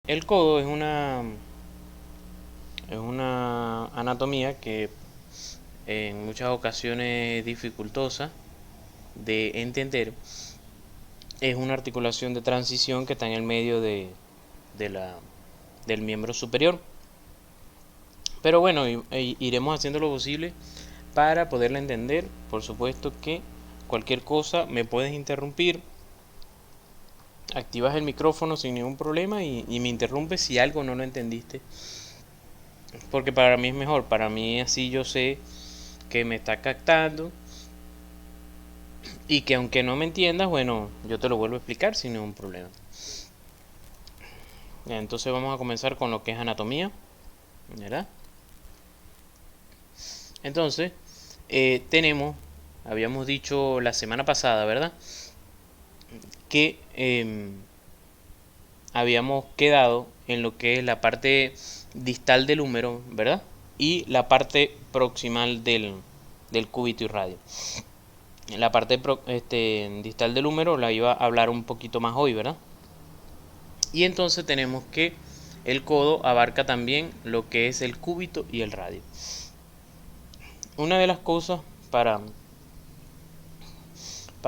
El codo es una anatomía que en muchas ocasiones es dificultosa de entender. Es una articulación de transición que está en el medio de la, del miembro superior. Pero bueno, iremos haciendo lo posible para poderla entender. Por supuesto que cualquier cosa me puedes interrumpir. Activas el micrófono sin ningún problema y me interrumpes si algo no lo entendiste. Porque para mí es mejor, para mí así yo sé que me está captando y que aunque no me entiendas, bueno, yo te lo vuelvo a explicar sin ningún problema. Entonces vamos a comenzar con lo que es anatomía, ¿verdad? Entonces, habíamos dicho la semana pasada, ¿verdad? Que habíamos quedado en lo que es la parte distal del húmero, ¿verdad? Y la parte proximal del cúbito y radio. La parte distal del húmero la iba a hablar un poquito más hoy, ¿verdad? Y entonces tenemos que el codo abarca también lo que es el cúbito y el radio. Una de las cosas para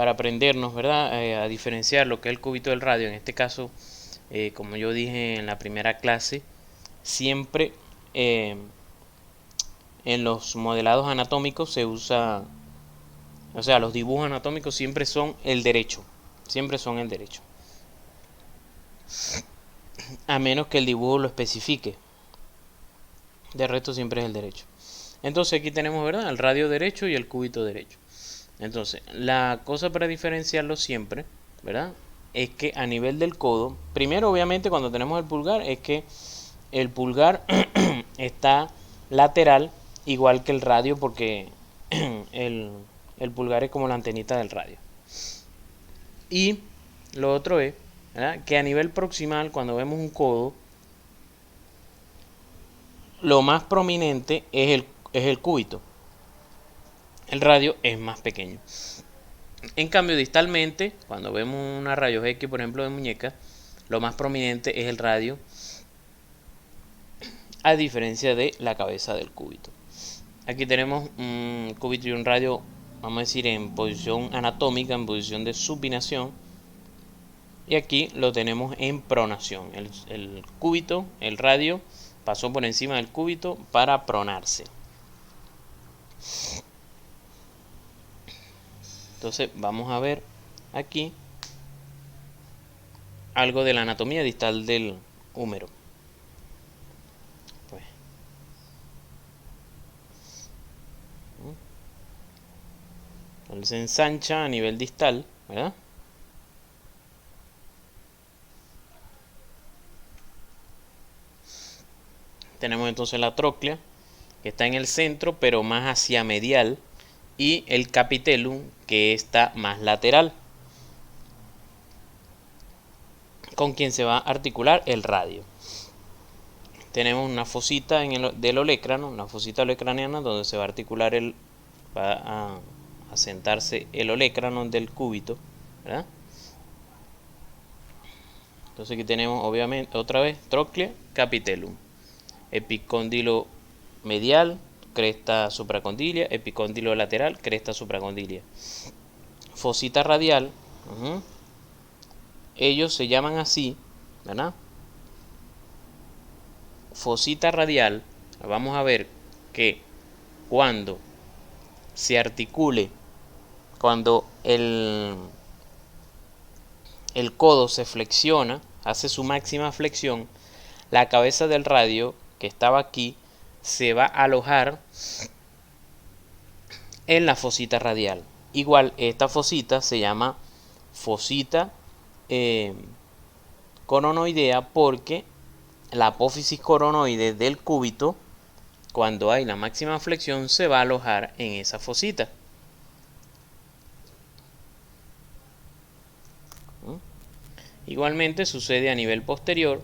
aprendernos, ¿verdad? A diferenciar lo que es el cúbito del radio, en este caso, como yo dije en la primera clase, siempre en los modelados anatómicos se usa, o sea, los dibujos anatómicos siempre son el derecho, a menos que el dibujo lo especifique. De resto siempre es el derecho. Entonces aquí tenemos, ¿verdad?, el radio derecho y el cúbito derecho. Entonces, la cosa para diferenciarlo siempre, ¿verdad?, es que a nivel del codo, primero obviamente cuando tenemos el pulgar, es que el pulgar está lateral igual que el radio, porque el, el pulgar es como la antenita del radio. Y lo otro es, ¿verdad?, que a nivel proximal, cuando vemos un codo, lo más prominente es el cúbito. El radio es más pequeño. En cambio, distalmente, cuando vemos una rayos X, por ejemplo, de muñeca, lo más prominente es el radio, a diferencia de la cabeza del cúbito. Aquí tenemos un cúbito y un radio, vamos a decir, en posición anatómica, en posición de supinación. Y aquí lo tenemos en pronación. El cúbito, el radio, pasó por encima del cúbito para pronarse. Entonces vamos a ver aquí algo de la anatomía distal del húmero. Pues, él se ensancha a nivel distal, ¿verdad? Tenemos entonces la tróclea, que está en el centro, pero más hacia medial, y el capitellum, que está más lateral, con quien se va a articular el radio. Tenemos una fosita del olecrano, una fosita olecraniana, donde se va a articular va a sentarse el olecrano del cúbito, ¿verdad? Entonces aquí tenemos obviamente otra vez tróclea, capitellum, epicóndilo medial, cresta supracondilia, epicóndilo lateral, cresta supracondilia. Fosita radial, ellos se llaman así, ¿verdad? Fosita radial, vamos a ver que cuando se articule, cuando el codo se flexiona, hace su máxima flexión, la cabeza del radio que estaba aquí se va a alojar en la fosita radial. Igual esta fosita se llama fosita coronoidea, porque la apófisis coronoide del cúbito, cuando hay la máxima flexión, se va a alojar en esa fosita. Igualmente sucede a nivel posterior,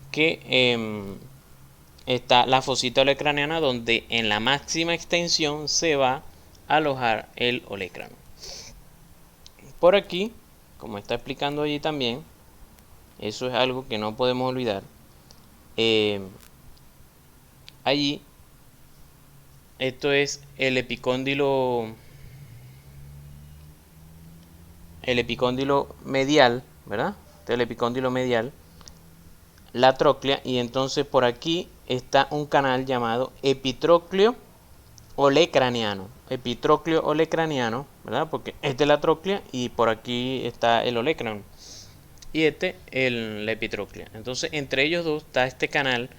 que está la fosita olecraniana, donde en la máxima extensión se va a alojar el olecrano. Por aquí, como está explicando allí también, eso es algo que no podemos olvidar. Allí, esto es el epicóndilo medial, ¿verdad? Este es el epicóndilo medial, la tróclea, y entonces por aquí está un canal llamado epitrócleo olecraniano. Epitrócleo olecraniano, ¿verdad? Porque este es la tróclea y por aquí está el olecrano. Y este la epitróclea. Entonces entre ellos dos está este canal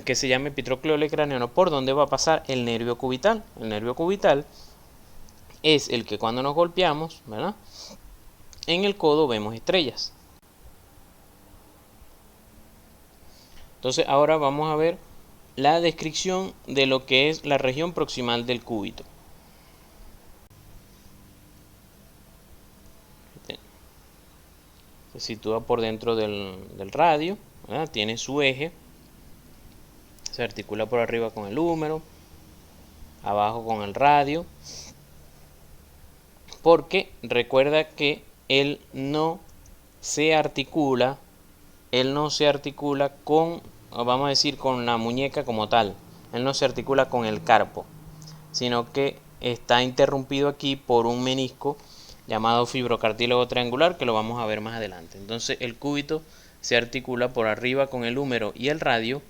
que se llama epitrócleo olecraniano, por donde va a pasar el nervio cubital. El nervio cubital es el que cuando nos golpeamos, ¿verdad?, en el codo vemos estrellas. Entonces ahora vamos a ver la descripción de lo que es la región proximal del cúbito. Se sitúa por dentro del radio, ¿verdad? Tiene su eje, se articula por arriba con el húmero, abajo con el radio, porque recuerda que él no se articula con, vamos a decir, con la muñeca como tal. Él no se articula con el carpo, sino que está interrumpido aquí por un menisco llamado fibrocartílago triangular, que lo vamos a ver más adelante. Entonces el cúbito se articula por arriba con el húmero y el radio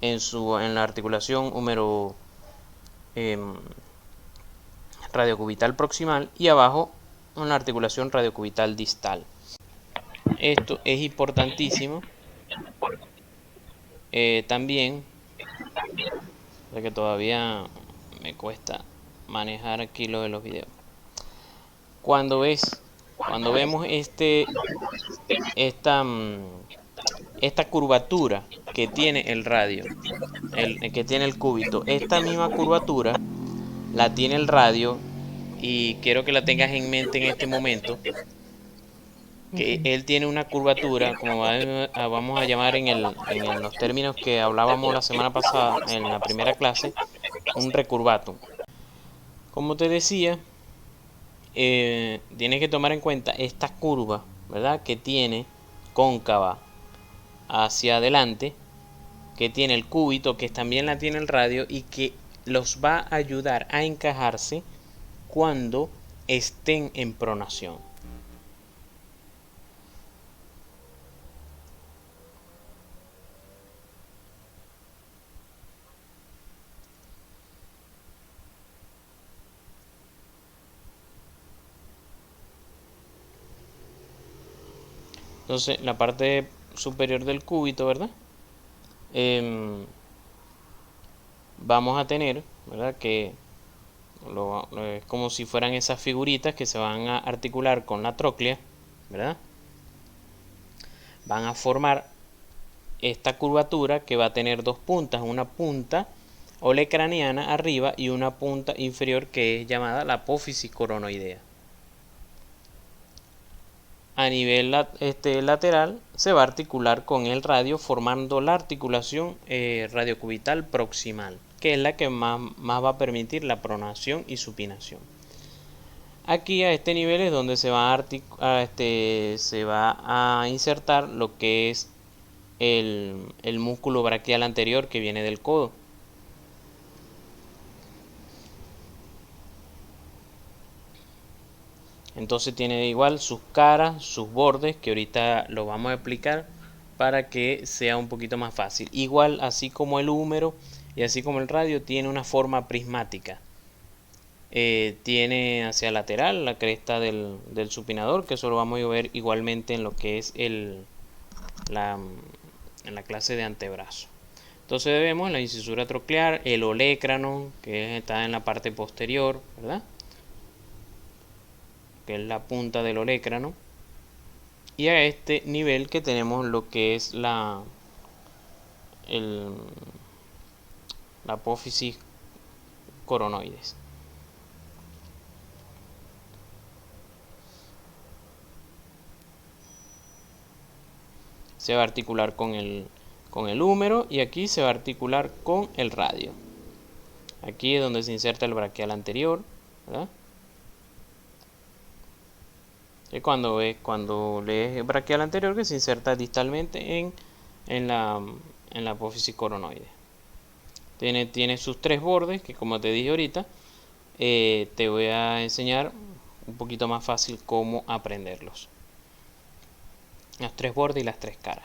en la articulación húmero radiocubital proximal, y abajo en la articulación radiocubital distal. Esto es importantísimo también, porque todavía me cuesta manejar aquí lo de los videos. Cuando vemos esta curvatura que tiene el radio, que tiene el cúbito, esta misma curvatura la tiene el radio, y quiero que la tengas en mente en este momento, que él tiene una curvatura, como vamos a llamar en los términos que hablábamos la semana pasada en la primera clase, un recurvatum. Como te decía, tienes que tomar en cuenta esta curva, ¿verdad?, que tiene cóncava hacia adelante, que tiene el cúbito, que también la tiene el radio, y que los va a ayudar a encajarse cuando estén en pronación. Entonces la parte superior del cúbito, ¿verdad?, vamos a tener, ¿verdad?, que es como si fueran esas figuritas que se van a articular con la tróclea, ¿verdad? Van a formar esta curvatura que va a tener dos puntas, una punta olecraniana arriba y una punta inferior que es llamada la apófisis coronoidea. A nivel lateral se va a articular con el radio, formando la articulación radiocubital proximal, que es la que más va a permitir la pronación y supinación. Aquí a este nivel es donde se va a insertar lo que es el músculo braquial anterior que viene del codo. Entonces tiene igual sus caras, sus bordes, que ahorita lo vamos a explicar para que sea un poquito más fácil. Igual, así como el húmero y así como el radio, tiene una forma prismática. Tiene hacia lateral la cresta del supinador, que eso lo vamos a ver igualmente en lo que es en la clase de antebrazo. Entonces vemos la incisura troclear, el olecrano, que está en la parte posterior, ¿verdad?, que es la punta del olecrano, y a este nivel que tenemos lo que es la apófisis coronoides. Se va a articular con el húmero, y aquí se va a articular con el radio. Aquí es donde se inserta el braquial anterior, ¿verdad? Es cuando lees braquial anterior que se inserta distalmente en la apófisis coronoide. Tiene sus tres bordes que, como te dije ahorita, te voy a enseñar un poquito más fácil cómo aprenderlos. Los tres bordes y las tres caras.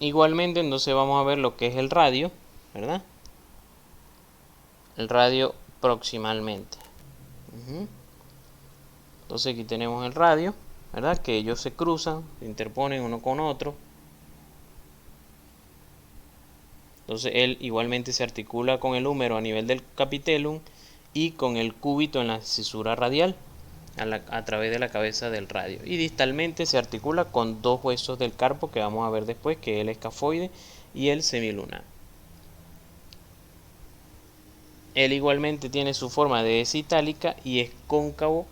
Igualmente, entonces vamos a ver lo que es el radio, ¿verdad? El radio proximalmente. Entonces aquí tenemos el radio, ¿verdad? Que ellos se cruzan, se interponen uno con otro. Entonces él igualmente se articula con el húmero a nivel del capitellum y con el cúbito en la cisura radial a través de la cabeza del radio. Y distalmente se articula con dos huesos del carpo que vamos a ver después, que es el escafoide y el semilunar. Él igualmente tiene su forma de S itálica y es cóncavo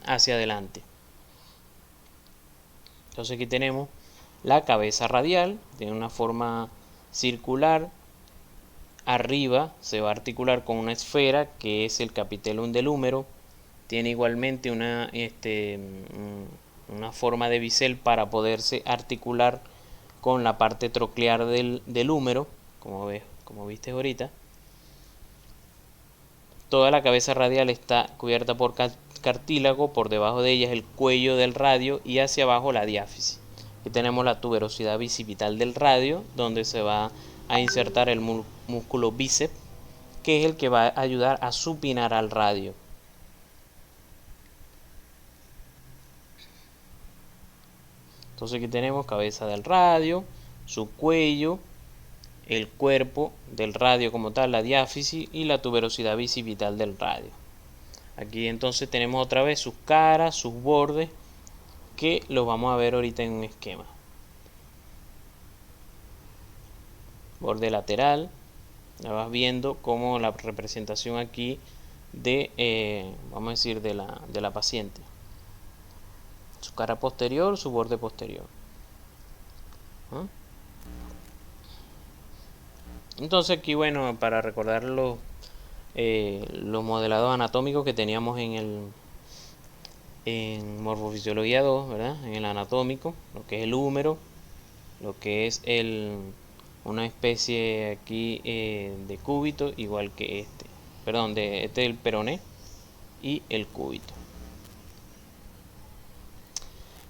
hacia adelante. Entonces aquí tenemos la cabeza radial, tiene una forma circular. Arriba se va a articular con una esfera que es el capitellum del húmero. Tiene igualmente una forma de bisel para poderse articular con la parte troclear del húmero, como viste ahorita. Toda la cabeza radial está cubierta por cartílago, por debajo de ella es el cuello del radio y hacia abajo la diáfisis. Aquí tenemos la tuberosidad bicipital del radio, donde se va a insertar el músculo bíceps, que es el que va a ayudar a supinar al radio. Entonces aquí tenemos cabeza del radio, su cuello, el cuerpo del radio como tal, la diáfisis y la tuberosidad bicipital del radio. Aquí entonces tenemos otra vez sus caras, sus bordes, que los vamos a ver ahorita en un esquema. Borde lateral, ya vas viendo como la representación aquí de, vamos a decir, de la paciente. Su cara posterior, su borde posterior. Entonces aquí, bueno, para recordar los modelados anatómicos que teníamos en morfofisiología 2, ¿verdad? En el anatómico, lo que es el húmero, lo que es una especie aquí de cúbito, igual que este. Perdón, este es el peroné y el cúbito.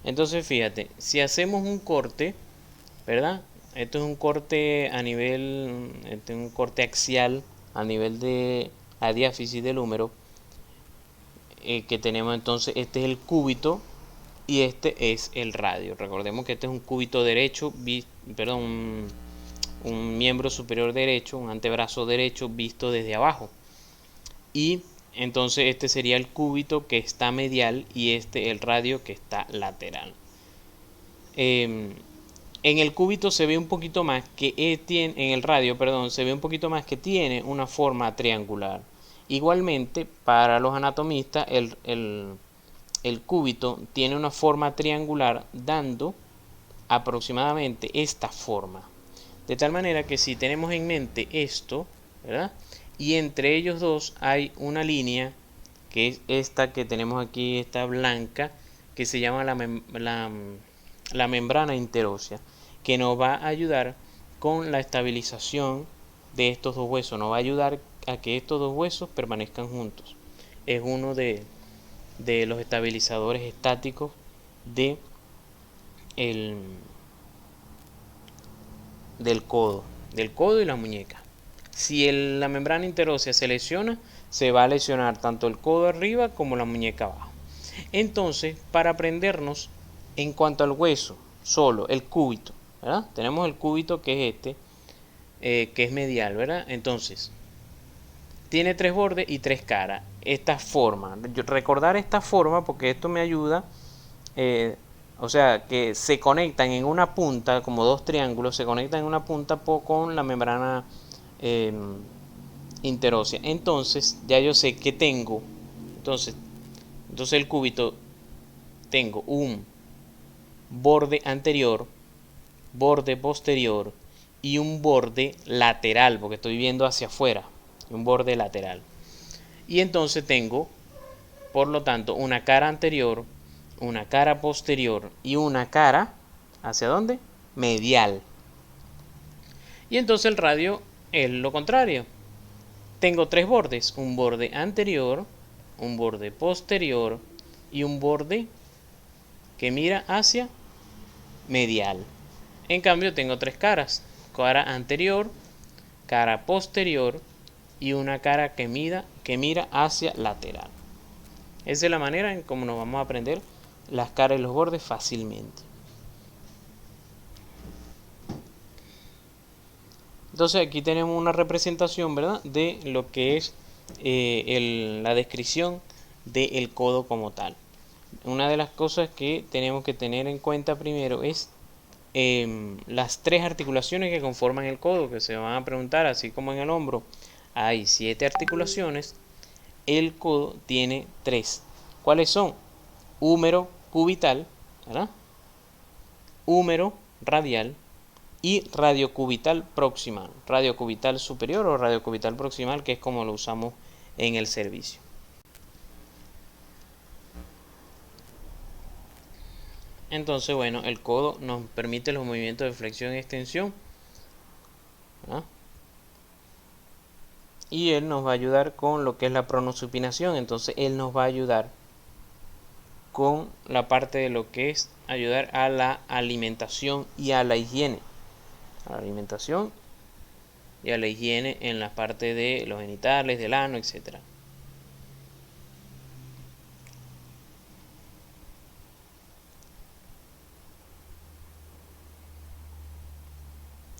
Entonces fíjate, si hacemos un corte, ¿verdad? Esto es un corte a nivel, este es un corte axial a nivel de la diáfisis del húmero, que tenemos entonces, este es el cúbito y este es el radio. Recordemos que este es un cúbito derecho, un miembro superior derecho, un antebrazo derecho visto desde abajo. Y entonces este sería el cúbito que está medial y este el radio que está lateral. En el cúbito se ve un poquito más que en el radio, perdón, se ve un poquito más que tiene una forma triangular. Igualmente, para los anatomistas, el cúbito tiene una forma triangular, dando aproximadamente esta forma. De tal manera que si tenemos en mente esto, ¿verdad? Y entre ellos dos hay una línea, que es esta que tenemos aquí, esta blanca, que se llama la membrana interósea, que nos va a ayudar con la estabilización de estos dos huesos, nos va a ayudar a que estos dos huesos permanezcan juntos. Es uno de los estabilizadores estáticos del codo y la muñeca. Si la membrana interósea se lesiona, se va a lesionar tanto el codo arriba como la muñeca abajo. Entonces, para aprendernos en cuanto al hueso, solo el cúbito, ¿verdad? Tenemos el cúbito que es este, que es medial, ¿verdad? Entonces, tiene tres bordes y tres caras. Esta forma, recordar esta forma porque esto me ayuda, o sea, que se conectan en una punta, como dos triángulos, se conectan en una punta con la membrana interósea. Entonces ya yo sé que tengo, entonces el cúbito, tengo un borde anterior, borde posterior y un borde lateral, porque estoy viendo hacia afuera, un borde lateral. Y entonces tengo, por lo tanto, una cara anterior, una cara posterior y una cara, ¿hacia dónde? Medial. Y entonces el radio es lo contrario. Tengo tres bordes, un borde anterior, un borde posterior y un borde que mira hacia medial. En cambio tengo tres caras, cara anterior, cara posterior y una cara que mira hacia lateral. Esa es la manera en cómo nos vamos a aprender las caras y los bordes fácilmente. Entonces aquí tenemos una representación, ¿verdad?, de lo que es la descripción del codo como tal. Una de las cosas que tenemos que tener en cuenta primero es las tres articulaciones que conforman el codo, que se van a preguntar, así como en el hombro hay 7 articulaciones, el codo tiene 3. ¿Cuáles son? Húmero cubital, ¿verdad?, húmero radial y radiocubital proximal. Radiocubital superior o radiocubital proximal, que es como lo usamos en el servicio. Entonces, bueno, el codo nos permite los movimientos de flexión y extensión, ¿verdad?, y él nos va a ayudar con lo que es la pronosupinación. Entonces él nos va a ayudar con la parte de lo que es ayudar a la alimentación y a la higiene. A la alimentación y a la higiene en la parte de los genitales, del ano, etc.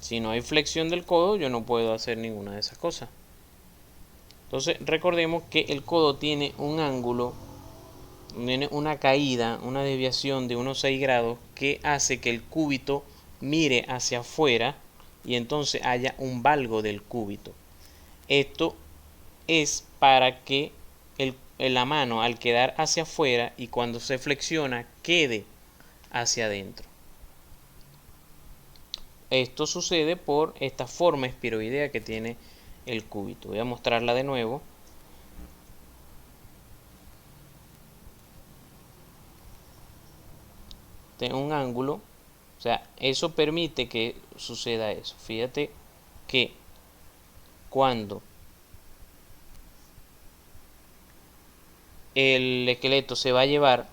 Si no hay flexión del codo, yo no puedo hacer ninguna de esas cosas. Entonces recordemos que el codo tiene un ángulo, tiene una caída, una desviación de unos 6 grados que hace que el cúbito mire hacia afuera y entonces haya un valgo del cúbito. Esto es para que la mano, al quedar hacia afuera y cuando se flexiona, quede hacia adentro. Esto sucede por esta forma espiroidea que tiene el cúbito. Voy a mostrarla de nuevo. Tiene un ángulo, o sea, eso permite que suceda eso. Fíjate que cuando el esqueleto se va a llevar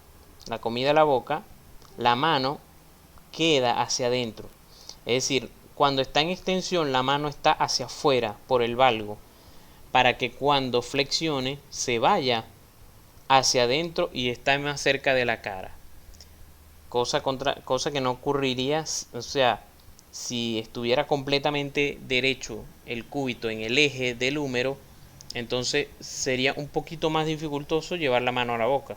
la comida a la boca, la mano queda hacia adentro. Es decir, cuando está en extensión, la mano está hacia afuera por el valgo, para que cuando flexione se vaya hacia adentro y está más cerca de la cara. Cosa que no ocurriría, o sea, si estuviera completamente derecho el cúbito en el eje del húmero, entonces sería un poquito más dificultoso llevar la mano a la boca.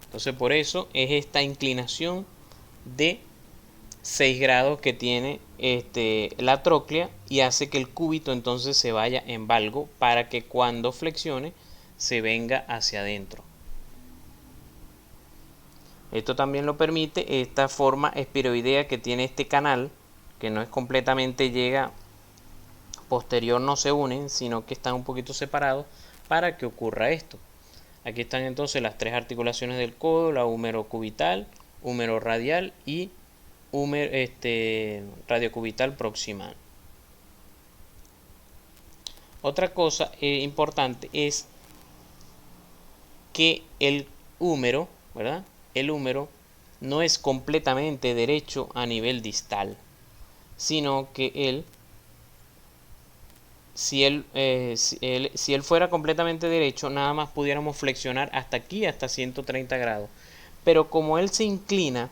Entonces por eso es esta inclinación de 6 grados que tiene la tróclea y hace que el cúbito entonces se vaya en valgo para que cuando flexione se venga hacia adentro. Esto también lo permite esta forma espiroidea que tiene este canal, que no es completamente llega posterior, no se unen, sino que están un poquito separados para que ocurra esto. Aquí están entonces las tres articulaciones del codo, la húmero cubital, húmero radial y radiocubital proximal. Otra cosa importante es que el húmero, ¿verdad?, el húmero no es completamente derecho a nivel distal, sino que si él fuera completamente derecho, nada más pudiéramos flexionar hasta aquí, hasta 130 grados. Pero como él se inclina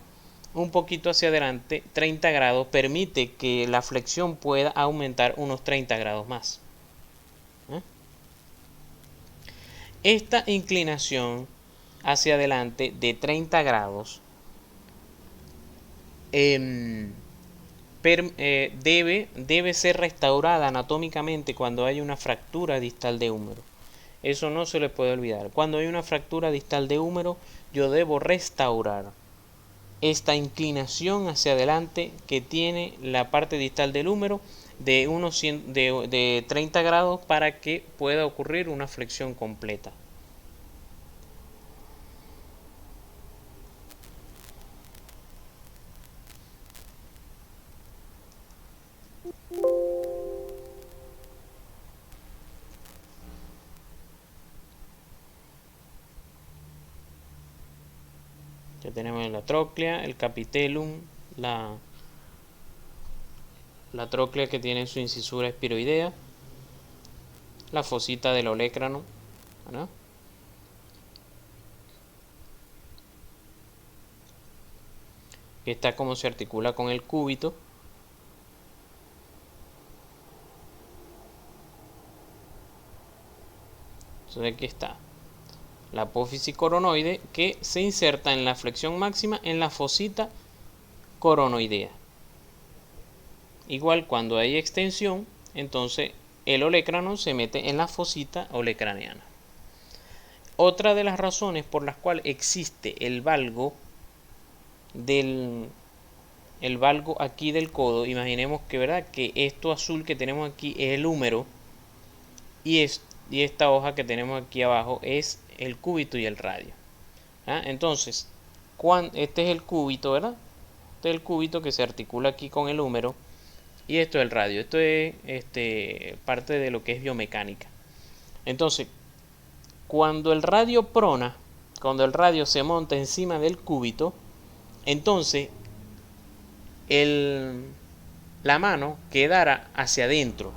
un poquito hacia adelante, 30 grados, permite que la flexión pueda aumentar unos 30 grados más. Esta inclinación hacia adelante de 30 grados debe ser restaurada anatómicamente cuando hay una fractura distal de húmero. Eso no se le puede olvidar. Cuando hay una fractura distal de húmero, yo debo restaurar esta inclinación hacia adelante que tiene la parte distal del húmero de 30 grados para que pueda ocurrir una flexión completa. Ya tenemos la tróclea, el capitellum, la tróclea que tiene su incisura espiroidea, la fosita del olecrano, ¿verdad? Que está como se articula con el cúbito. Entonces aquí está la apófisis coronoide que se inserta en la flexión máxima en la fosita coronoidea. Igual cuando hay extensión, entonces el olecrano se mete en la fosita olecraneana. Otra de las razones por las cuales existe el valgo aquí del codo, imaginemos que, ¿verdad?, que esto azul que tenemos aquí es el húmero y esta hoja que tenemos aquí abajo es el cúbito y el radio. Entonces, este es el cúbito, ¿verdad? Este es el cúbito que se articula aquí con el húmero y esto es el radio. Esto es parte de lo que es biomecánica. Entonces, cuando el radio prona, cuando el radio se monta encima del cúbito, entonces la mano quedará hacia adentro.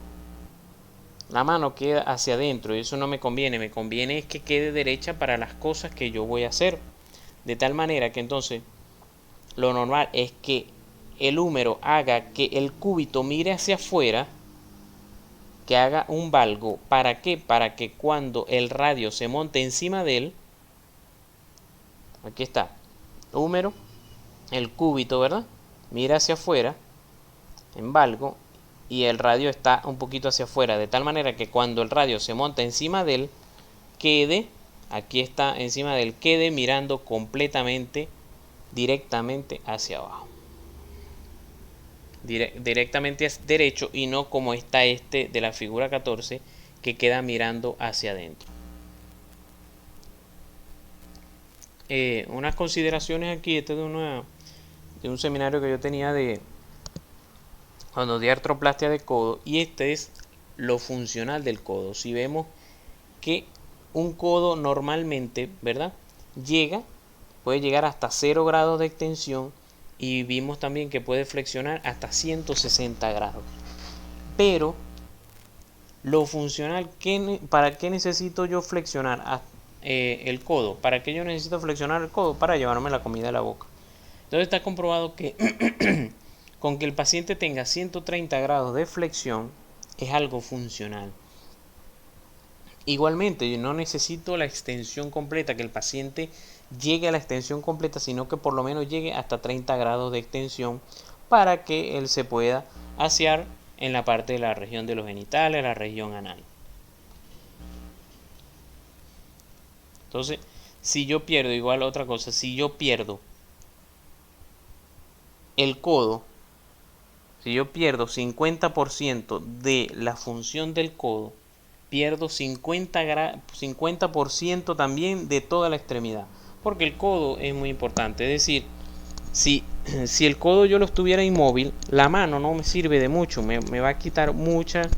La mano queda hacia adentro y eso no me conviene. Me conviene es que quede derecha para las cosas que yo voy a hacer. De tal manera que entonces lo normal es que el húmero haga que el cúbito mire hacia afuera, que haga un valgo. ¿Para qué? Para que cuando el radio se monte encima de él, aquí está, húmero, el cúbito, ¿verdad?, mira hacia afuera, en valgo, y el radio está un poquito hacia afuera, de tal manera que cuando el radio se monta encima de él, quede, aquí está encima de él, quede mirando completamente, directamente hacia abajo. Directamente hacia derecho y no como está este de la figura 14 que queda mirando hacia adentro. Unas consideraciones aquí, este es de un seminario que yo tenía cuando di artroplastia de codo, y este es lo funcional del codo. Si vemos que un codo normalmente, ¿verdad?, puede llegar hasta 0 grados de extensión, y vimos también que puede flexionar hasta 160 grados. Pero lo funcional, ¿para qué necesito yo flexionar el codo? ¿Para qué yo necesito flexionar el codo? Para llevarme la comida a la boca. Entonces está comprobado que con que el paciente tenga 130 grados de flexión es algo funcional. Igualmente, yo no necesito la extensión completa, que el paciente llegue a la extensión completa, sino que por lo menos llegue hasta 30 grados de extensión para que él se pueda asear en la parte de la región de los genitales, la región anal. Entonces, si yo pierdo, igual otra cosa, si yo pierdo el codo, si yo pierdo 50% de la función del codo, pierdo 50% también de toda la extremidad, porque el codo es muy importante. Es decir, si el codo yo lo estuviera inmóvil, la mano no me sirve de mucho, me va a quitar mucha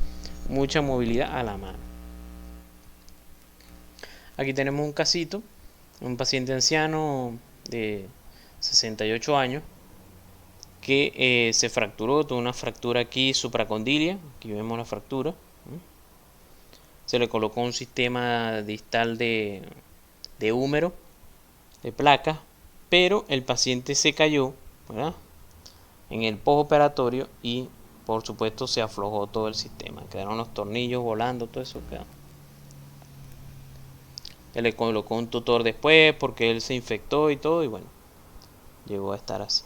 movilidad a la mano. Aquí tenemos un casito, un paciente anciano de 68 años que se fracturó, tuvo una fractura aquí supracondilia, aquí vemos la fractura. Se le colocó un sistema distal de húmero, de placa, pero el paciente se cayó, ¿verdad?, en el postoperatorio y por supuesto se aflojó todo el sistema, quedaron los tornillos volando, todo eso quedó. Él le colocó un tutor después porque él se infectó y todo, y bueno, llegó a estar así.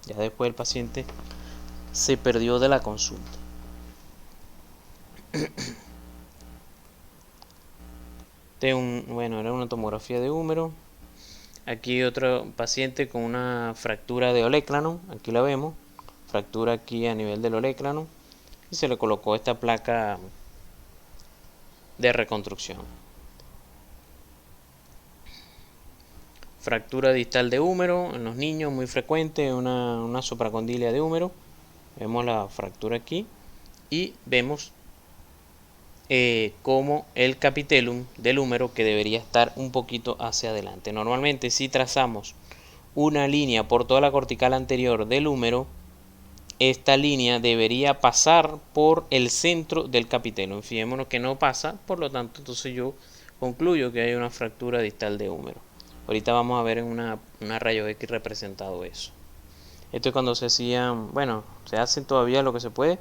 Ya después el paciente se perdió de la consulta. Bueno, era una tomografía de húmero. Aquí otro paciente con una fractura de olecranon, aquí la vemos, fractura aquí a nivel del olecranon, y se le colocó esta placa de reconstrucción. Fractura distal de húmero en los niños, muy frecuente, una supracondilia de húmero. Vemos la fractura aquí y vemos como el capitellum del húmero, que debería estar un poquito hacia adelante. Normalmente si trazamos una línea por toda la cortical anterior del húmero, esta línea debería pasar por el centro del capitellum. Fijémonos que no pasa, por lo tanto entonces yo concluyo que hay una fractura distal de húmero. Ahorita vamos a ver en una rayo X representado eso. Esto es cuando se hacían, bueno, se hacen todavía lo que se puede.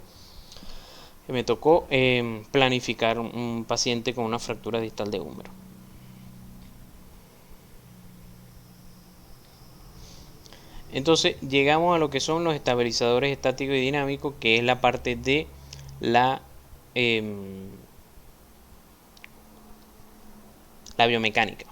Me tocó planificar un paciente con una fractura distal de húmero. Entonces llegamos a lo que son los estabilizadores estáticos y dinámicos, que es la parte de la biomecánica.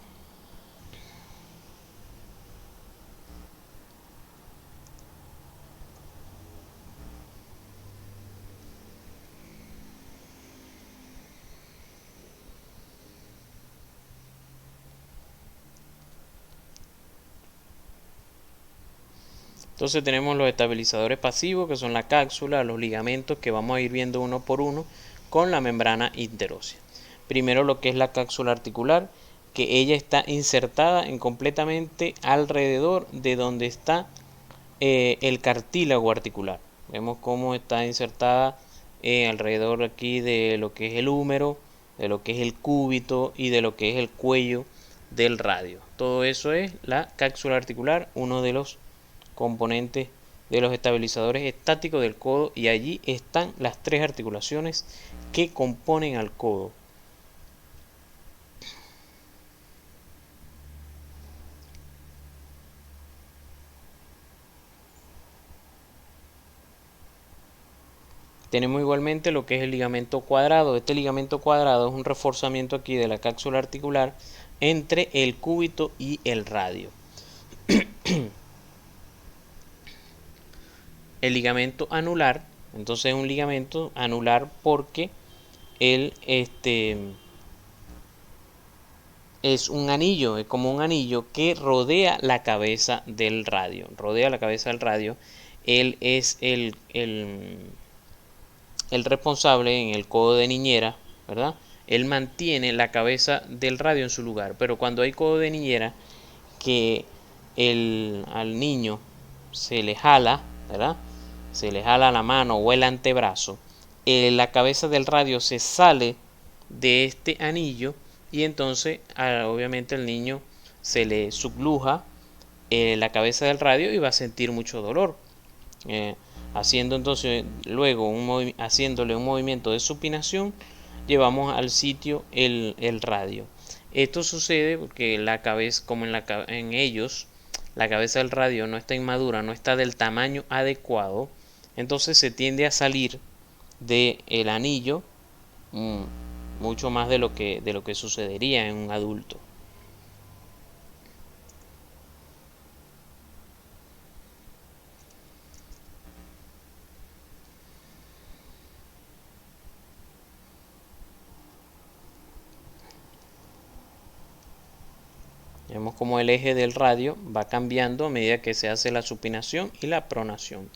Entonces tenemos los estabilizadores pasivos, que son la cápsula, los ligamentos, que vamos a ir viendo uno por uno con la membrana interósea. Primero lo que es la cápsula articular, que ella está insertada completamente alrededor de donde está el cartílago articular. Vemos cómo está insertada alrededor aquí de lo que es el húmero, de lo que es el cúbito y de lo que es el cuello del radio. Todo eso es la cápsula articular, uno de los componentes de los estabilizadores estáticos del codo, y allí están las tres articulaciones que componen al codo. Tenemos igualmente lo que es el ligamento cuadrado. Este ligamento cuadrado es un reforzamiento aquí de la cápsula articular entre el cúbito y el radio. El ligamento anular, entonces es un ligamento anular porque él es un anillo, es como un anillo que rodea la cabeza del radio. Rodea la cabeza del radio. Él es el responsable en el codo de niñera, ¿verdad? Él mantiene la cabeza del radio en su lugar, pero cuando hay codo de niñera, que al niño se le jala, ¿verdad? Se le jala la mano o el antebrazo, la cabeza del radio se sale de este anillo y entonces obviamente el niño se le subluja la cabeza del radio y va a sentir mucho dolor. Haciendo entonces luego haciéndole un movimiento de supinación, llevamos al sitio el radio. Esto sucede porque la cabeza, como en ellos, la cabeza del radio no está inmadura, no está del tamaño adecuado, entonces se tiende a salir del anillo mucho más de lo que sucedería en un adulto. Vemos como el eje del radio va cambiando a medida que se hace la supinación y la pronación.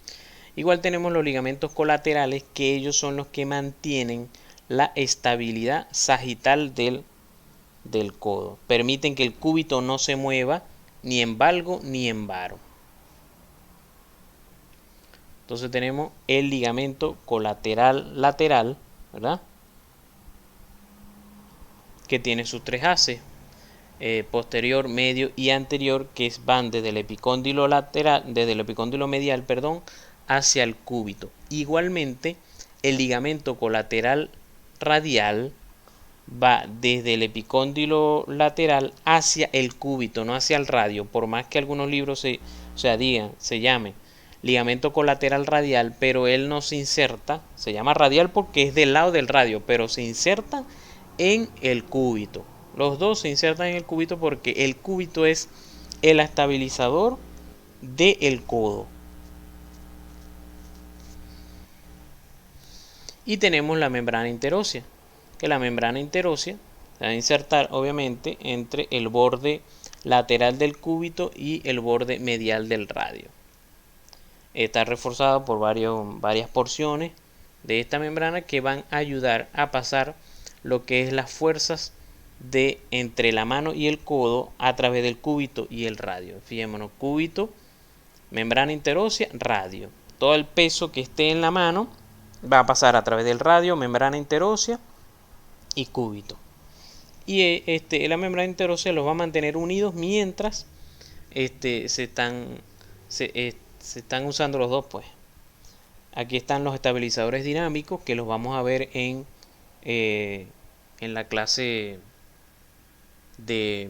Igual tenemos los ligamentos colaterales, que ellos son los que mantienen la estabilidad sagital del codo. Permiten que el cúbito no se mueva ni en valgo ni en varo. Entonces tenemos el ligamento colateral lateral, ¿verdad? Que tiene sus tres haces. Posterior, medio y anterior, que van desde el epicóndilo lateral, desde el epicóndilo medial, hacia el cúbito. Igualmente, el ligamento colateral radial va desde el epicóndilo lateral hacia el cúbito, no hacia el radio. Por más que algunos libros se llame ligamento colateral radial, pero él no se inserta, se llama radial porque es del lado del radio, pero se inserta en el cúbito. Los dos se insertan en el cúbito porque el cúbito es el estabilizador del codo. Y tenemos la membrana interósea, que la membrana interósea se va a insertar obviamente entre el borde lateral del cúbito y el borde medial del radio. Está reforzada por varias porciones de esta membrana que van a ayudar a pasar lo que es las fuerzas de entre la mano y el codo a través del cúbito y el radio. Fijémonos, cúbito, membrana interósea, radio. Todo el peso que esté en la mano va a pasar a través del radio, membrana interósea y cúbito. Y la membrana interósea los va a mantener unidos mientras se están usando los dos, pues. Aquí están los estabilizadores dinámicos que los vamos a ver en la clase de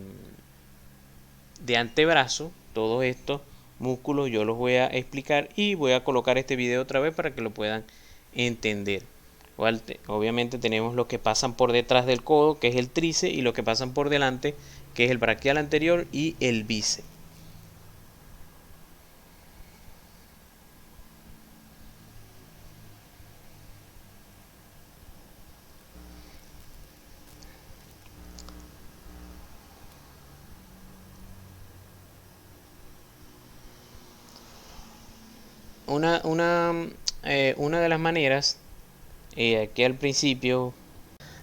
antebrazo. Todos estos músculos yo los voy a explicar y voy a colocar este video otra vez para que lo puedan entender. Obviamente tenemos los que pasan por detrás del codo, que es el tríceps, y los que pasan por delante, que es el braquial anterior y el bíceps. Una de las maneras, aquí al principio,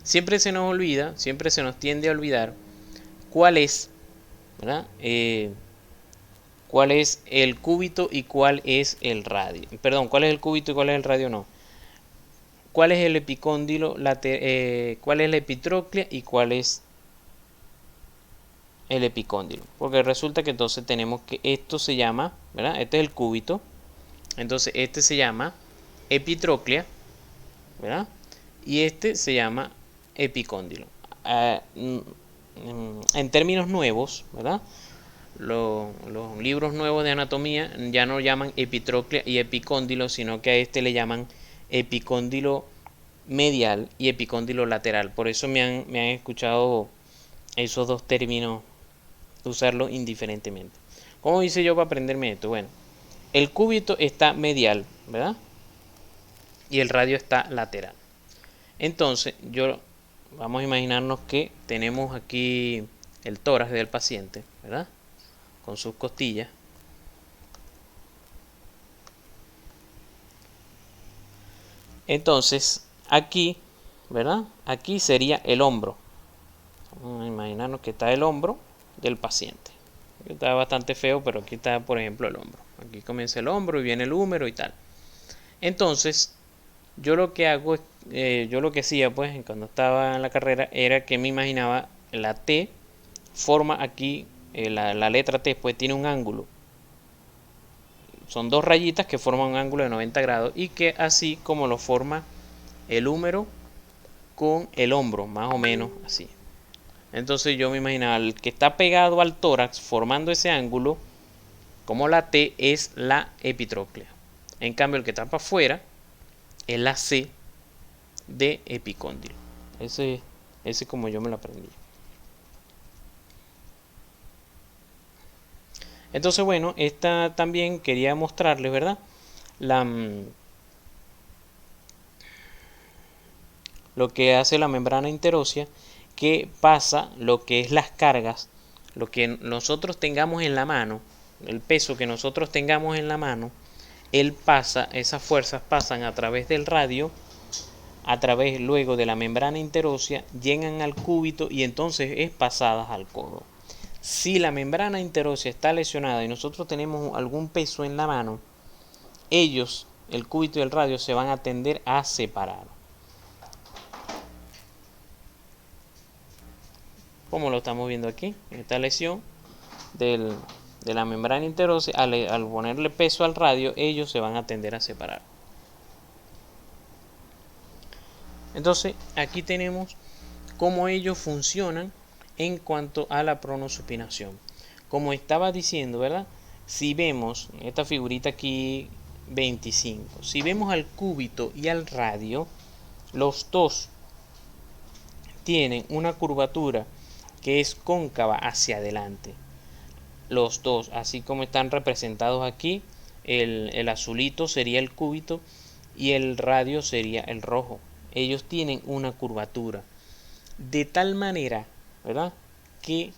siempre se nos olvida, siempre se nos tiende a olvidar cuál es, ¿verdad? Cuál es el cúbito y cuál es el radio. Perdón, cuál es el cúbito y cuál es el radio, no. Cuál es el epicóndilo, cuál es la epitróclea y cuál es el epicóndilo. Porque resulta que entonces tenemos que esto se llama, ¿verdad? Este es el cúbito. Entonces este se llama epitróclea, ¿verdad? Y este se llama epicóndilo. En términos nuevos, ¿verdad? Los libros nuevos de anatomía ya no llaman epitróclea y epicóndilo, sino que a este le llaman epicóndilo medial y epicóndilo lateral. Por eso me han escuchado esos dos términos usarlos indiferentemente. ¿Cómo hice yo para aprenderme esto? Bueno, el cúbito está medial, ¿verdad? Y el radio está lateral. Entonces, vamos a imaginarnos que tenemos aquí el tórax del paciente, ¿verdad? Con sus costillas. Entonces, aquí, ¿verdad? Aquí sería el hombro. Vamos a imaginarnos que está el hombro del paciente. Está bastante feo, pero aquí está, por ejemplo, el hombro. Aquí comienza el hombro y viene el húmero y tal. Entonces, yo lo que hago, yo lo que hacía, pues, cuando estaba en la carrera, era que me imaginaba la T, forma aquí, la letra T, pues tiene un ángulo. Son dos rayitas que forman un ángulo de 90 grados y que así como lo forma el húmero con el hombro, más o menos así. Entonces yo me imaginaba el que está pegado al tórax formando ese ángulo, como la T es la epitróclea. En cambio el que está para afuera es la C de epicóndilo. Ese como yo me lo aprendí. Entonces bueno, esta también quería mostrarles, ¿verdad? Lo que hace la membrana interósea, que pasa lo que es las cargas, lo que nosotros tengamos en la mano, el peso que nosotros tengamos en la mano, esas fuerzas pasan a través del radio, a través luego de la membrana interósea, llegan al cúbito y entonces es pasadas al codo. Si la membrana interósea está lesionada y nosotros tenemos algún peso en la mano, ellos, el cúbito y el radio, se van a tender a separar. Como lo estamos viendo aquí, esta lesión de la membrana interósea, al ponerle peso al radio, ellos se van a tender a separar. Entonces, aquí tenemos cómo ellos funcionan en cuanto a la pronosupinación. Como estaba diciendo, ¿verdad? Si vemos esta figurita aquí 25, si vemos al cúbito y al radio, los dos tienen una curvatura que es cóncava hacia adelante. Los dos, así como están representados aquí, el azulito sería el cúbito y el radio sería el rojo. Ellos tienen una curvatura de tal manera, ¿verdad?, que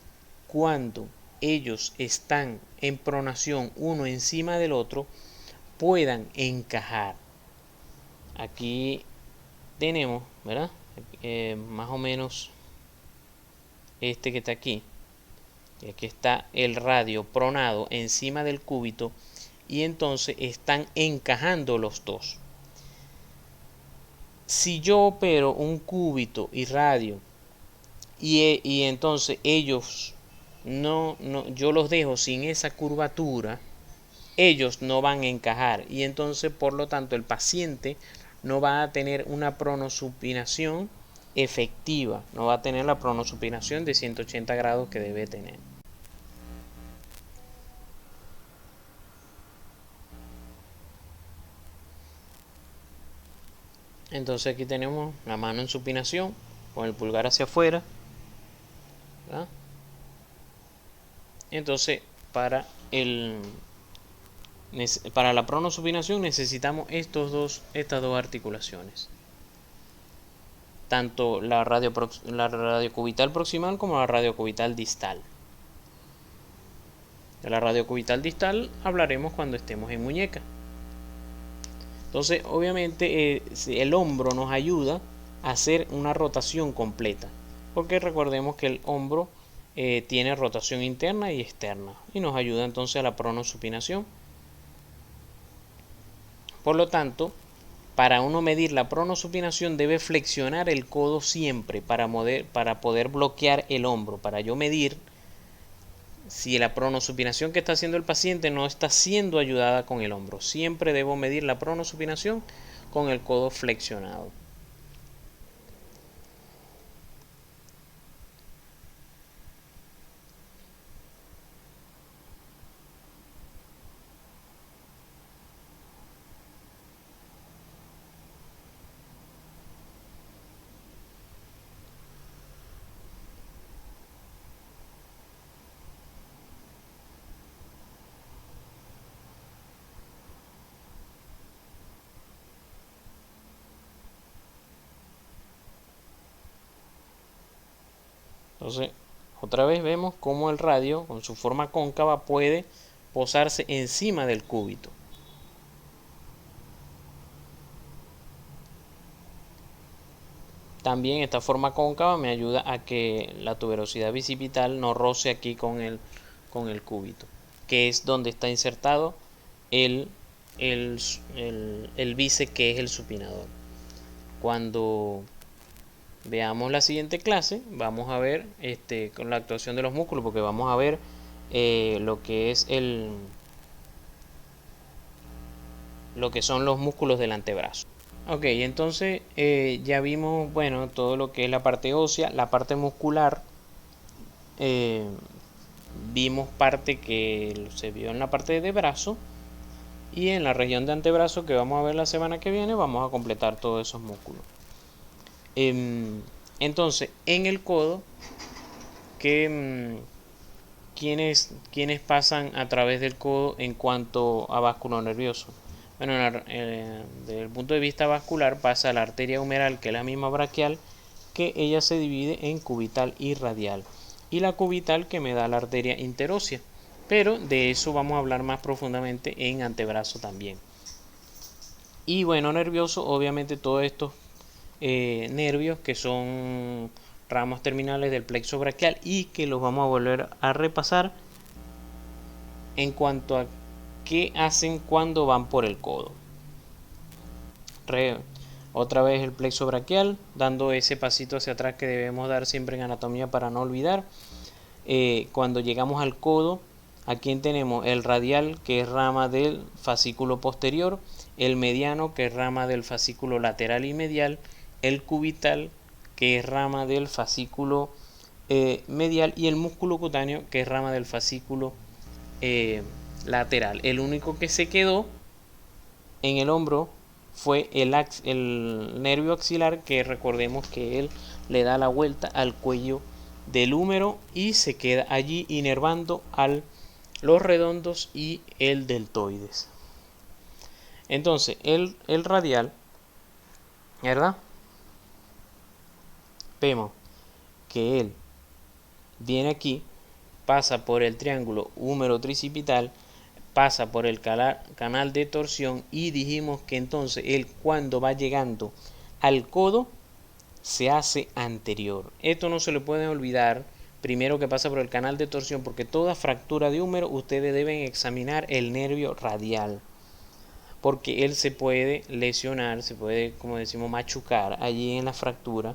cuando ellos están en pronación uno encima del otro, puedan encajar. Aquí tenemos, ¿verdad?, más o menos este que está aquí. Y aquí está el radio pronado encima del cúbito y entonces están encajando los dos. Si yo opero un cúbito y radio y entonces ellos yo los dejo sin esa curvatura, ellos no van a encajar y entonces por lo tanto el paciente no va a tener una pronosupinación efectiva, no va a tener la pronosupinación de 180 grados que debe tener. Entonces aquí tenemos la mano en supinación con el pulgar hacia afuera, ¿verdad? Entonces para la pronosupinación necesitamos estas dos articulaciones, tanto la radiocubital proximal como la radiocubital distal. De la radiocubital distal hablaremos cuando estemos en muñeca. Entonces, obviamente, el hombro nos ayuda a hacer una rotación completa, porque recordemos que el hombro tiene rotación interna y externa y nos ayuda entonces a la pronosupinación. Por lo tanto, para uno medir la pronosupinación debe flexionar el codo siempre para poder bloquear el hombro. Para yo medir si la pronosupinación que está haciendo el paciente no está siendo ayudada con el hombro. Siempre debo medir la pronosupinación con el codo flexionado. Entonces, otra vez vemos cómo el radio, con su forma cóncava, puede posarse encima del cúbito. También esta forma cóncava me ayuda a que la tuberosidad bicipital no roce aquí con el cúbito, que es donde está insertado el bíceps, que es el supinador. Cuando veamos la siguiente clase, vamos a ver con la actuación de los músculos, porque vamos a ver lo que son los músculos del antebrazo. Ok, entonces ya vimos, bueno, todo lo que es la parte ósea, la parte muscular. Vimos parte que se vio en la parte de brazo, y en la región de antebrazo, que vamos a ver la semana que viene, vamos a completar todos esos músculos. Entonces, en el codo, ¿quiénes pasan a través del codo en cuanto a básculo nervioso? Bueno, desde el punto de vista vascular pasa la arteria humeral, que es la misma braquial, que ella se divide en cubital y radial, y la cubital que me da la arteria interósea, pero de eso vamos a hablar más profundamente en antebrazo también. Y bueno, nervioso, obviamente todos estos nervios que son ramos terminales del plexo braquial y que los vamos a volver a repasar en cuanto a qué hacen cuando van por el codo. Otra vez el plexo braquial, dando ese pasito hacia atrás que debemos dar siempre en anatomía para no olvidar. Cuando llegamos al codo, aquí tenemos el radial, que es rama del fascículo posterior, el mediano, que es rama del fascículo lateral y medial, el cubital, que es rama del fascículo medial, y el músculo cutáneo, que es rama del fascículo lateral. El único que se quedó en el hombro fue el nervio axilar, que recordemos que él le da la vuelta al cuello del húmero y se queda allí inervando los redondos y el deltoides. Entonces el radial, ¿verdad? Vemos que él viene aquí, pasa por el triángulo húmero tricipital, pasa por el canal de torsión, y dijimos que entonces él, cuando va llegando al codo, se hace anterior. Esto no se le puede olvidar, primero, que pasa por el canal de torsión, porque toda fractura de húmero ustedes deben examinar el nervio radial, porque él se puede lesionar, se puede, como decimos, machucar allí en la fractura,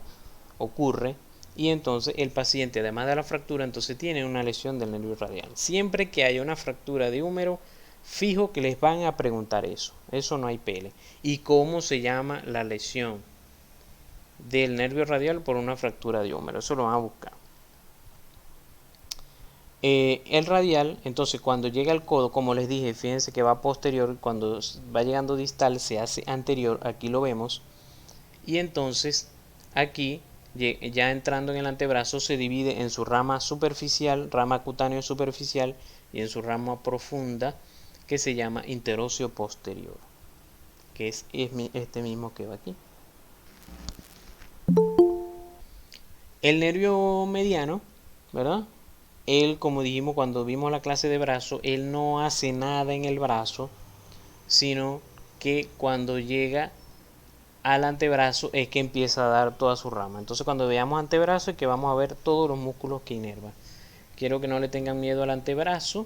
ocurre, y entonces el paciente, además de la fractura, entonces tiene una lesión del nervio radial. Siempre que haya una fractura de húmero, fijo que les van a preguntar eso no hay pele. ¿Y cómo se llama la lesión del nervio radial por una fractura de húmero? Eso lo van a buscar. El radial, entonces, cuando llega al codo, como les dije, fíjense que va posterior, cuando va llegando distal se hace anterior, aquí lo vemos, y entonces aquí, ya entrando en el antebrazo, se divide en su rama superficial, rama cutáneo superficial, y en su rama profunda, que se llama interóseo posterior, que es este mismo que va aquí. El nervio mediano, ¿verdad? Él, como dijimos cuando vimos la clase de brazo, él no hace nada en el brazo, sino que cuando llega al antebrazo es que empieza a dar toda su rama. Entonces, cuando veamos antebrazo es que vamos a ver todos los músculos que inervan. Quiero que no le tengan miedo al antebrazo,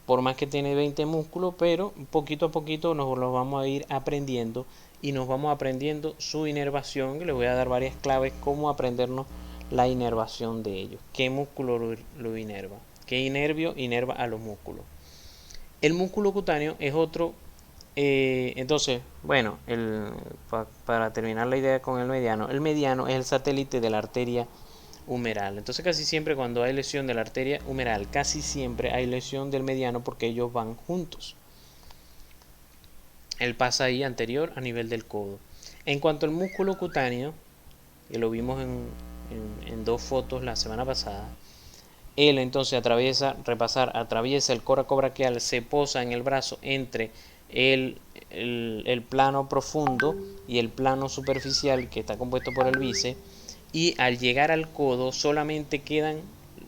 por más que tiene 20 músculos, pero poquito a poquito nos los vamos a ir aprendiendo, y nos vamos aprendiendo su inervación, que les voy a dar varias claves cómo aprendernos la inervación de ellos. ¿Qué músculo lo inerva? ¿Qué nervio inerva a los músculos? El músculo cutáneo es otro. Entonces, bueno, para terminar la idea con el mediano es el satélite de la arteria humeral. Entonces, casi siempre cuando hay lesión de la arteria humeral, casi siempre hay lesión del mediano, porque ellos van juntos. Él pasa ahí anterior a nivel del codo. En cuanto al músculo cutáneo, que lo vimos en dos fotos la semana pasada, él entonces atraviesa el coraco braquial, se posa en el brazo entre el plano profundo y el plano superficial, que está compuesto por el bíceps, y al llegar al codo solamente quedan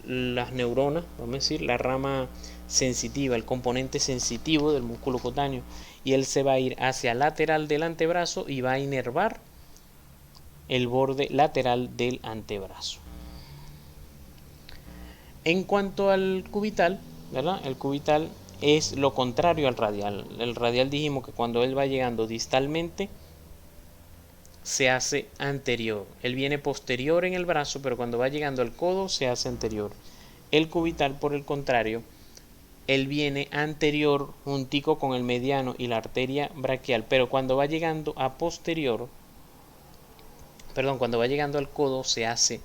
las neuronas, vamos a decir, la rama sensitiva, el componente sensitivo del músculo cutáneo, y él se va a ir hacia lateral del antebrazo y va a inervar el borde lateral del antebrazo. En cuanto al cubital, ¿verdad? El cubital es lo contrario al radial. El radial dijimos que cuando él va llegando distalmente se hace anterior. Él viene posterior en el brazo, pero cuando va llegando al codo se hace anterior. El cubital, por el contrario, él viene anterior juntico con el mediano y la arteria braquial, pero cuando va llegando a posterior, cuando va llegando al codo se hace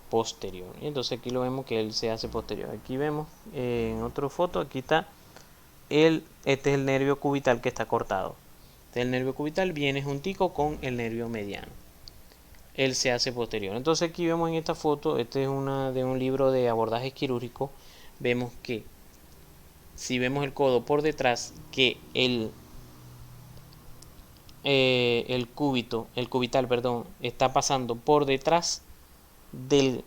posterior. Y entonces aquí lo vemos que él se hace posterior. Aquí vemos en otra foto, aquí está este es el nervio cubital que está cortado. El nervio cubital viene juntico con el nervio mediano. Él se hace posterior. Entonces aquí vemos en esta foto, este es de un libro de abordaje quirúrgico, vemos que si vemos el codo por detrás, que el cubital, está pasando por detrás del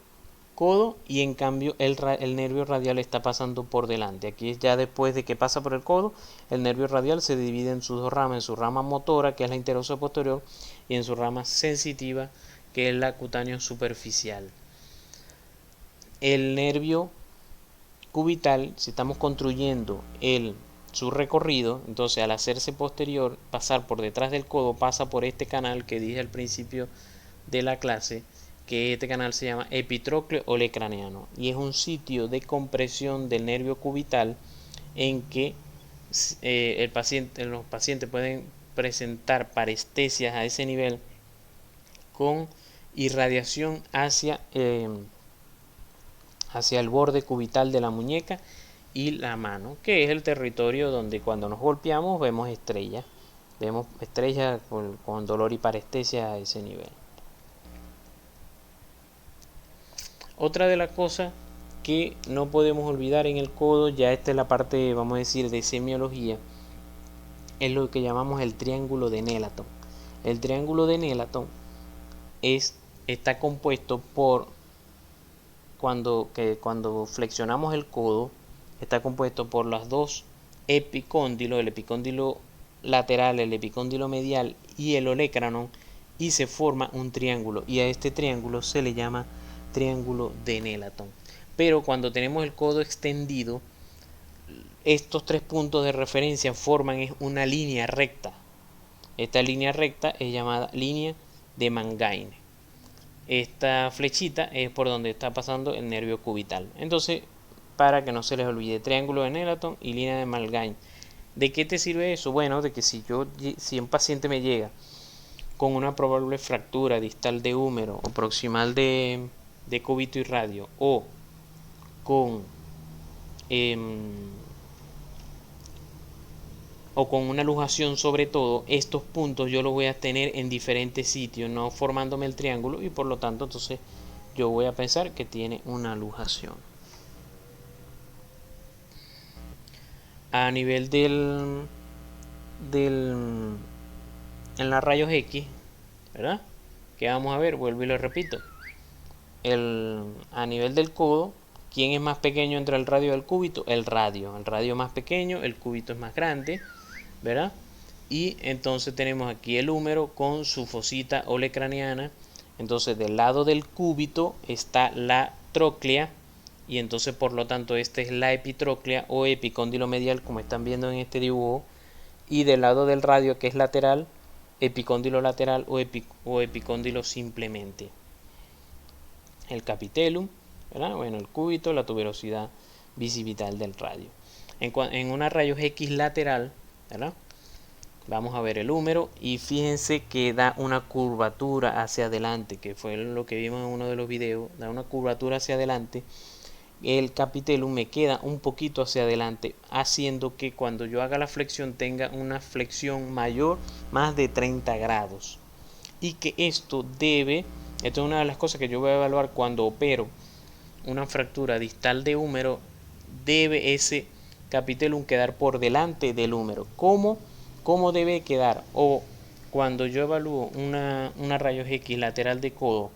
codo, y en cambio el nervio radial está pasando por delante. Aquí es ya después de que pasa por el codo, el nervio radial se divide en sus dos ramas, en su rama motora, que es la interóseo posterior, y en su rama sensitiva, que es la cutáneo superficial. El nervio cubital, si estamos construyendo su recorrido, entonces al hacerse posterior, pasar por detrás del codo, pasa por este canal que dije al principio de la clase, que este canal se llama epitrocleo olecraneano, y es un sitio de compresión del nervio cubital en que los pacientes pueden presentar parestesias a ese nivel con irradiación hacia el borde cubital de la muñeca y la mano, que es el territorio donde cuando nos golpeamos vemos estrellas. Vemos estrellas con dolor y parestesia a ese nivel. Otra de las cosas que no podemos olvidar en el codo, ya esta es la parte, vamos a decir, de semiología, es lo que llamamos el triángulo de Nélaton. El triángulo de Nélaton está compuesto por, cuando flexionamos el codo, está compuesto por los dos epicóndilos, el epicóndilo lateral, el epicóndilo medial y el olecranon, y se forma un triángulo, y a este triángulo se le llama triángulo de Nélaton. Pero cuando tenemos el codo extendido, estos tres puntos de referencia forman una línea recta. Esta línea recta es llamada línea de Mangaine. Esta flechita es por donde está pasando el nervio cubital. Entonces, para que no se les olvide, triángulo de Nélaton y línea de Mangaine. ¿De qué te sirve eso? Bueno, de que si un paciente me llega con una probable fractura distal de húmero o proximal de cúbito y radio, o con una luxación, sobre todo, estos puntos yo los voy a tener en diferentes sitios, no formándome el triángulo, y por lo tanto entonces yo voy a pensar que tiene una luxación. A nivel en la rayos X, ¿verdad? Que vamos a ver, vuelvo y lo repito. A nivel del codo, ¿quién es más pequeño entre el radio y el cúbito? El radio más pequeño, el cúbito es más grande, ¿verdad? Y entonces tenemos aquí el húmero con su fosita olecraniana. Entonces del lado del cúbito está la tróclea, y entonces por lo tanto esta es la epitróclea o epicóndilo medial, como están viendo en este dibujo. Y del lado del radio, que es lateral, epicóndilo lateral o epicóndilo simplemente. El capitellum, ¿verdad? Bueno, el cúbito, la tuberosidad bicipital del radio. En una rayos X lateral, ¿verdad? Vamos a ver el húmero, y fíjense que da una curvatura hacia adelante, que fue lo que vimos en uno de los videos. Da una curvatura hacia adelante. El capitellum me queda un poquito hacia adelante, haciendo que cuando yo haga la flexión tenga una flexión mayor, más de 30 grados. Y que esto es una de las cosas que yo voy a evaluar cuando opero una fractura distal de húmero. Debe ese capitellum quedar por delante del húmero. ¿Cómo debe quedar? O cuando yo evalúo una rayos X lateral de codo,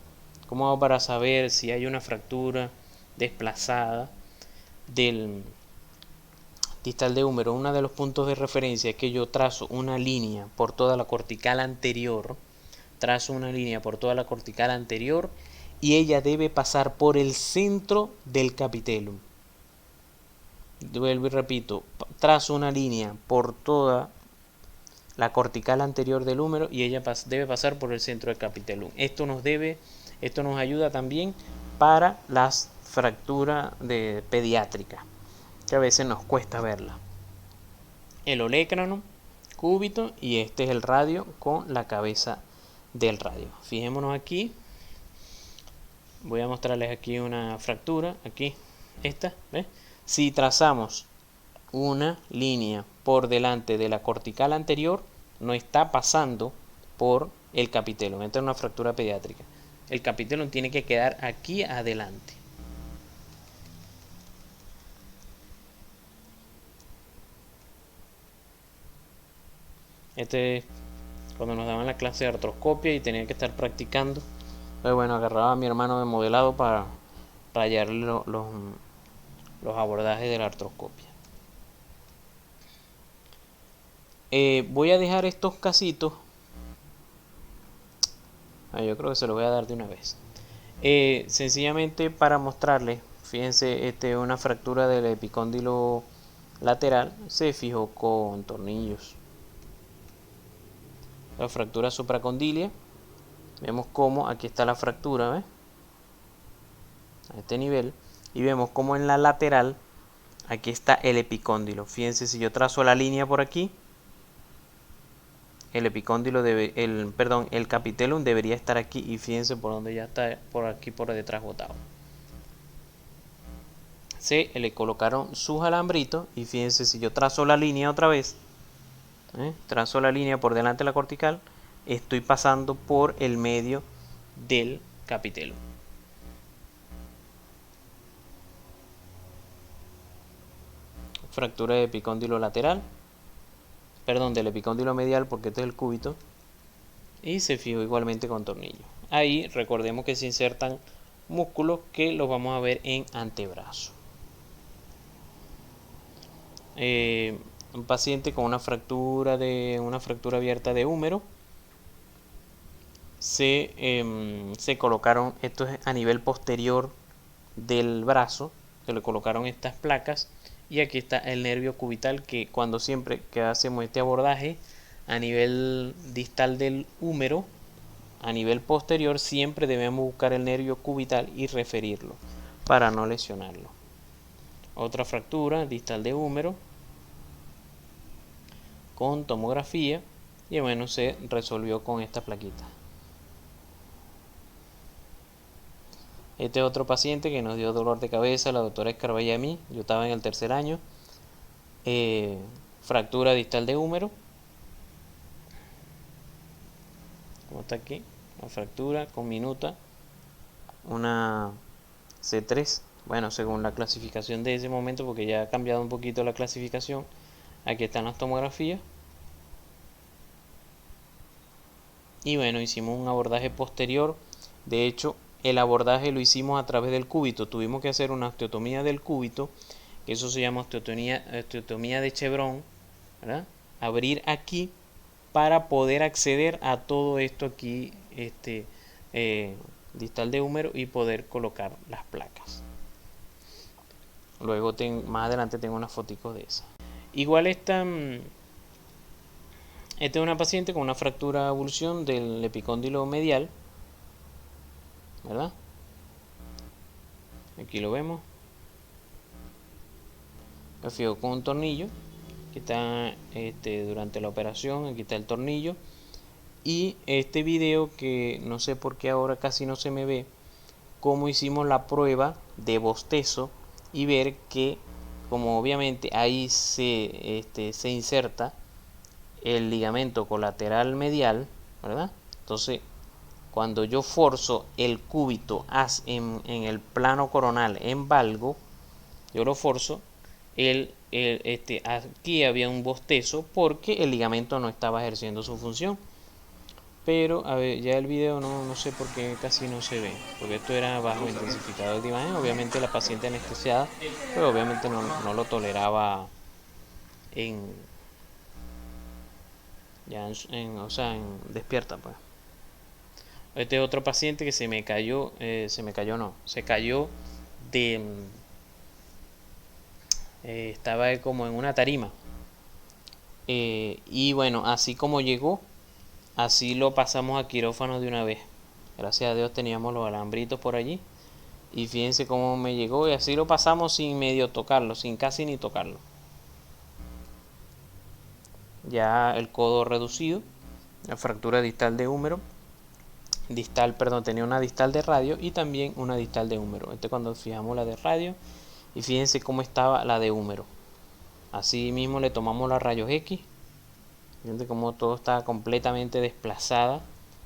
¿cómo hago para saber si hay una fractura desplazada del distal de húmero? Uno de los puntos de referencia es que yo trazo una línea por toda la cortical anterior. Y ella debe pasar por el centro del capitellum. Vuelvo y repito, trazo una línea por toda la cortical anterior del húmero y ella debe pasar por el centro del capitellum. Esto nos ayuda también para las fracturas pediátricas, que a veces nos cuesta verla. El olecranon, cúbito, y este es el radio con la cabeza del radio. Fijémonos aquí. Voy a mostrarles aquí una fractura. Aquí, esta, ¿ves? Si trazamos una línea por delante de la cortical anterior, no está pasando por el capitellum. Esta es una fractura pediátrica. El capitellum tiene que quedar aquí adelante. Este es cuando nos daban la clase de artroscopia y tenía que estar practicando. Entonces, bueno, agarraba a mi hermano de modelado para rayarle los abordajes de la artroscopia. Voy a dejar estos casitos. Yo creo que se los voy a dar de una vez. Sencillamente para mostrarles, fíjense, una fractura del epicóndilo lateral se fijó con tornillos. La fractura supracondilia, vemos cómo aquí está la fractura, ¿ves? A este nivel, y vemos cómo en la lateral aquí está el epicóndilo. Fíjense, si yo trazo la línea por aquí, el epicóndilo el capitellum debería estar aquí, y fíjense por donde ya está, por aquí por detrás botado. Se le colocaron sus alambritos, y fíjense, si yo trazo la línea otra vez, trazo la línea por delante de la cortical, estoy pasando por el medio del capitellum. Fractura de epicóndilo lateral, perdón, del epicóndilo medial, porque este es el cúbito, y se fijó igualmente con tornillo. Ahí recordemos que se insertan músculos que los vamos a ver en antebrazo. Un paciente con una fractura abierta de húmero, se colocaron, esto es a nivel posterior del brazo, se le colocaron estas placas, y aquí está el nervio cubital, que cuando siempre que hacemos este abordaje a nivel distal del húmero, a nivel posterior, siempre debemos buscar el nervio cubital y referirlo para no lesionarlo. Otra fractura distal de húmero con tomografía, y bueno, se resolvió con esta plaquita. Este es otro paciente que nos dio dolor de cabeza, la doctora Escarbay y a mí. Yo estaba en el tercer año. Fractura distal de húmero. Como está aquí, la fractura con minuta. Una C3. Bueno, según la clasificación de ese momento, porque ya ha cambiado un poquito la clasificación. Aquí están las tomografías. Y bueno, hicimos un abordaje posterior. De hecho, el abordaje lo hicimos a través del cúbito. Tuvimos que hacer una osteotomía del cúbito, que eso se llama osteotomía de Chevron, ¿verdad? Abrir aquí para poder acceder a todo esto aquí, distal de húmero, y poder colocar las placas. Luego más adelante tengo unas fotos de esas. Igual esta es una paciente con una fractura de avulsión del epicóndilo medial, ¿verdad? Aquí lo vemos. Lo fijo con un tornillo. Aquí está durante la operación. Aquí está el tornillo. Y este video, que no sé por qué ahora casi no se me ve, cómo hicimos la prueba de bostezo, y ver que, como obviamente ahí se inserta el ligamento colateral medial, ¿verdad? Entonces, cuando yo forzo el cúbito en el plano coronal en valgo, yo lo forzo, aquí había un bostezo porque el ligamento no estaba ejerciendo su función. Pero a ver, ya el video no sé por qué casi no se ve, porque esto era bajo intensificador de imagen. Obviamente la paciente anestesiada, pero obviamente no lo toleraba despierta, pues. Este es otro paciente que se cayó de estaba como en una tarima, y bueno, así como llegó, así lo pasamos a quirófano de una vez. Gracias a Dios teníamos los alambritos por allí, y fíjense cómo me llegó, y así lo pasamos sin medio tocarlo, sin casi ni tocarlo. Ya el codo reducido, la fractura distal de húmero, tenía una distal de radio y también una distal de húmero. Cuando fijamos la de radio, y fíjense cómo estaba la de húmero. Así mismo le tomamos los rayos X. Fíjense cómo todo estaba completamente desplazada,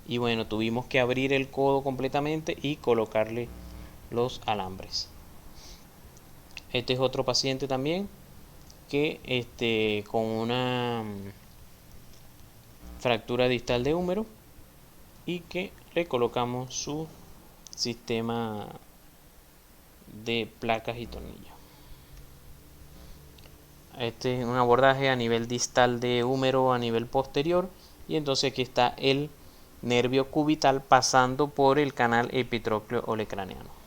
y bueno, tuvimos que abrir el codo completamente y colocarle los alambres. Este es otro paciente también que con una fractura distal de húmero, y que le colocamos su sistema de placas y tornillos. Este es un abordaje a nivel distal de húmero, a nivel posterior, y entonces aquí está el nervio cubital pasando por el canal epitrócleo olecraneano.